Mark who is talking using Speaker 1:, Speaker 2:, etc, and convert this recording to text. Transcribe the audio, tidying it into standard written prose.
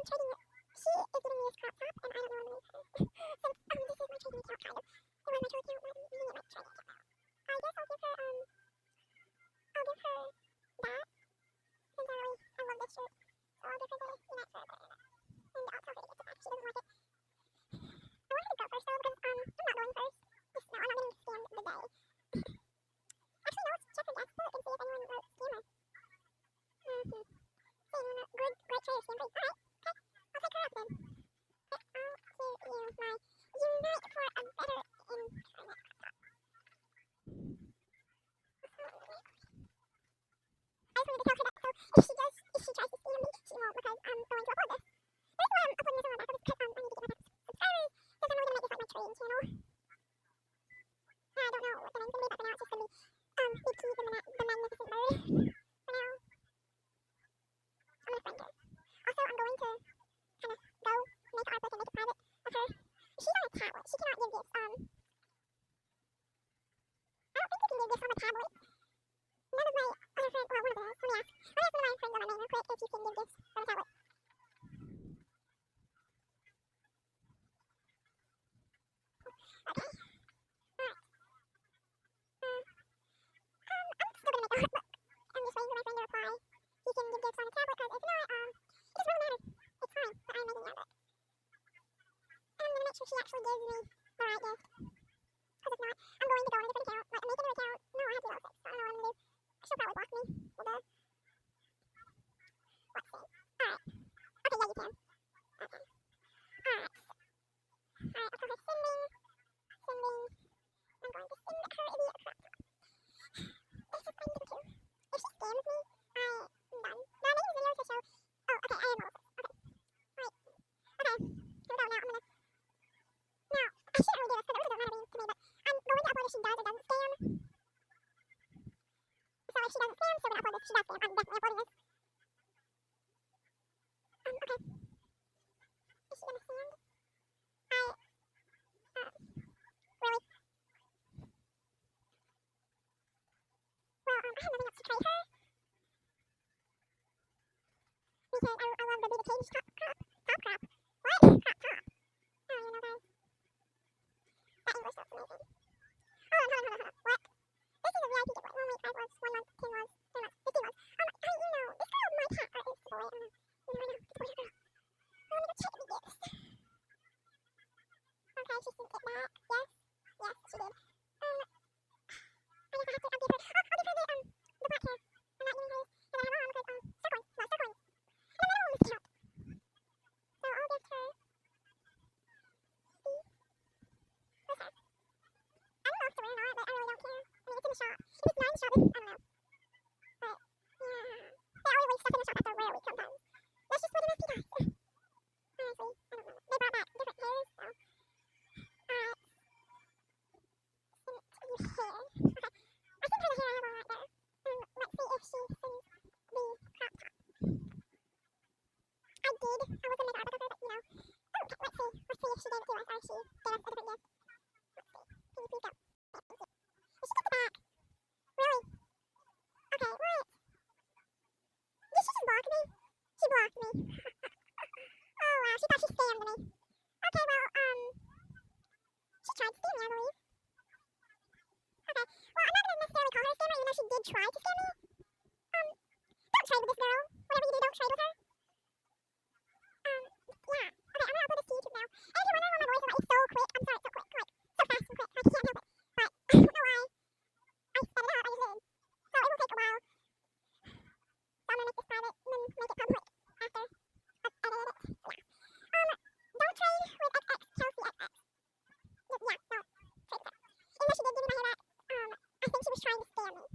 Speaker 1: trading. She is giving me this crop top, and I don't know underneath her. So, this is my trading account, kind of. It was my trading account, but me and my trading account now. I guess I'll give her, I'll give her that. Since I love this shirt. So I'll give her the V-neck shirt, and I'll tell her to get it back. She doesn't like it. I want her to go first, though, because, I'm not going first. Just, no, I'm not getting scammed the day. Actually, no, let's check her guest book and see if anyone wrote scammer. Good, great trader, scam free. Alright, okay. I'll take her up then. Okay, I'll give you my Unite for a better internet. I just wanted to tell her that, so if she tries to scam me, she won't, because I'm going to upload this. The reason why I'm uploading this on my back is because, I need to get my subscribers, because I'm really going to make this like my trading channel. I don't know what the name's going to be, but for now it's just going to be, Big T, the Magnificent Bird. For now, I'm going to friend her. Also, I'm going to kind of go make an art book and make it private of her. She's on a tablet. She cannot give gifts. I don't think you can give gifts on a tablet. None of my other friends, well, one of them is. Let me ask. Let me ask one of my friends on my main real quick if you can give gifts on a tablet. Okay. Alright. I'm still gonna make a art book. I'm just waiting for my friend to reply. He can give gifts on a tablet, because if not, it doesn't really matter. It's fine that I'm making the art book. And I'm gonna make sure she actually gives me the right gift. Because if not, I'm going to go on a different account. Like, make a new account. No, I have to go fix. I don't know what I'm gonna do. She'll probably block me. Well, duh. Let's see. Alright. Okay, yeah, you can. Okay. Alright. Alright, I'll tell her sending. Sending. I'm going to send her idiot crap. This is going to do. If she scams me, I'm done. No, I'm making videos to show. Oh, okay, I am Moses. Okay. Wait. Okay. Here we go. Now, I'm gonna. Now, I shouldn't really do this, because it really doesn't matter to me, but I'm going to upload if she does or doesn't scam. So if she doesn't scam, I'm still gonna upload this. If she does scam, I'm definitely uploading this. Okay. Is she gonna send? Really? Well, I have nothing else to trade her. Because I love the Buddha Cage top crop. Top crop. What? Crop top. I don't even know that. That English stuff's amazing. Hold on. What? This is a VIP giveaway. 1 week, 5 months, 1 month, 10 months, 3 months, 15 months. Honey, you know, this girl might have art is giveaway. I don't know. You know, I know. It's a weird girl. Let me go check the gifts. Okay, she sent it back. Yes. Yes, she did. I guess I have to, I'll give her, I'll give her the black hair. I'm not giving hers, and then I have on because, circles. No, circles. And then another one was count. So I'll give her this hat. I don't know if to wear or not, but I really don't care. I mean, it's in the shop. If it's not in the shop, then I don't know. But, yeah. They always leave stuff in the shop after a rare week sometimes. Let's just put it in guys. Honestly, I don't know. They brought back different hairs, so. Alright. Send it to you hair. Okay. I sent her the hair I have on right there. Let's see if she sends the crop top. I did. I was gonna make art book of her, but you know. Oh, okay, let's see. Let's see if she gave it to us or if she gave us a different gift. Let's see. Can you please go? Thank you. Did she get the back? Really? Okay, what? Did she just block me? She blocked me. Oh wow, she thought she scammed me. Okay, well, she tried to scam me, I believe. Okay, well, I'm not gonna necessarily call her a scammer, even though she did try to scam me. Don't trade with this girl. Whatever you do, don't trade with her. Yeah. Okay, I'm gonna upload this to YouTube now. And if you're wondering why my voice is like, it's so quick, I'm sorry, it's so quick. Like, so fast and quick. I can't help it. But, I don't know why. I sped it up, I just did. So it will take a while. So I'm gonna make this private, and then make it public after I've edited it. Yeah. Don't trade with XX, Chelsea XX. Yeah, no. Trade with her. Even though she did give me my hair back, I think she was trying to scam me.